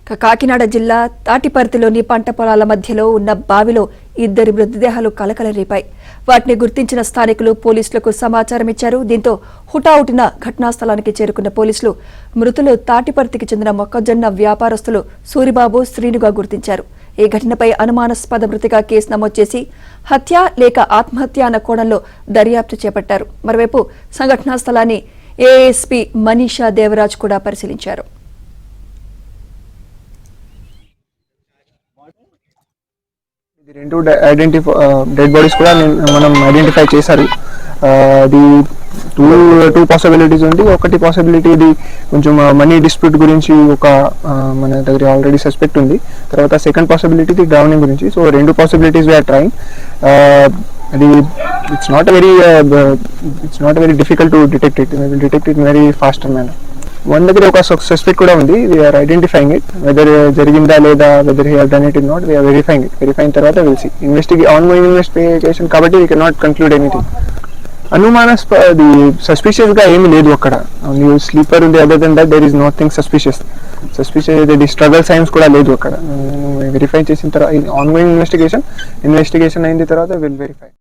కాకినాడ జిల్లా తాటిపర్తిలోని పంట పొలాల మధ్యలో ఉన్న బావిలో ఇద్దరి మృతదేహాలు కలకలరేపాయి. వాటిని గుర్తించిన స్థానికులు పోలీసులకు సమాచారం ఇచ్చారు. దీంతో హుటాహుటిన ఘటనా స్థలానికి చేరుకున్న పోలీసులు మృతులు తాటిపర్తికి చెందిన మొక్కజొన్న వ్యాపారస్తులు సూరిబాబు, శ్రీనుగా గుర్తించారు. ఈ ఘటనపై అనుమానాస్పద మృతిగా కేసు నమోదు చేసి హత్య లేక ఆత్మహత్య అన్న కోణంలో దర్యాప్తు చేపట్టారు. మరోవైపు సంఘటనా స్థలాన్ని ఏఎస్పీ మనీషా దేవరాజ్ కూడా పరిశీలించారు. రెండు డెడ్ బాడీస్ కూడా మనం ఐడెంటిఫై చేశారు. అది టూ పాసిబిలిటీస్ ఉంది. ఒకటి పాసిబిలిటీ ఇది కొంచెం మనీ డిస్ప్యూట్ గురించి ఒక మన దగ్గర ఆల్రెడీ సస్పెక్ట్ ఉంది. తర్వాత సెకండ్ పాసిబిలిటీ ఇది డ్రౌనింగ్ గురించి. సో రెండు పాసిబిలిటీస్ వీఆర్ ట్రైంగ్. అది it's not very difficult to detect it very faster manner. One దగ్గర ఒక సస్పెక్ట్ కూడా ఉంది. వీఆర్ ఐడెంటిఫైయింగ్ ఇట్, వెదర్ జరిగిందా లేదా, whether he have done it in not, we are verifying it. వెరిఫైన్ తర్వాత విల్ సీ. ఆన్గోయింగ్ ఇన్వెస్టిగేషన్ కాబట్టి we can not conclude anything. అనుమానాస్పది సస్పిషియస్ గా ఏమీ లేదు అక్కడ. స్లీపర్ ఉంది. Other than that there is nothing suspicious. Struggle signs కూడా లేదు అక్కడ. వెరిఫై చేసిన తర్వాత ఆన్గోయింగ్ ఇన్వెస్టిగేషన్ అయిన తర్వాత విల్ వెరిఫై.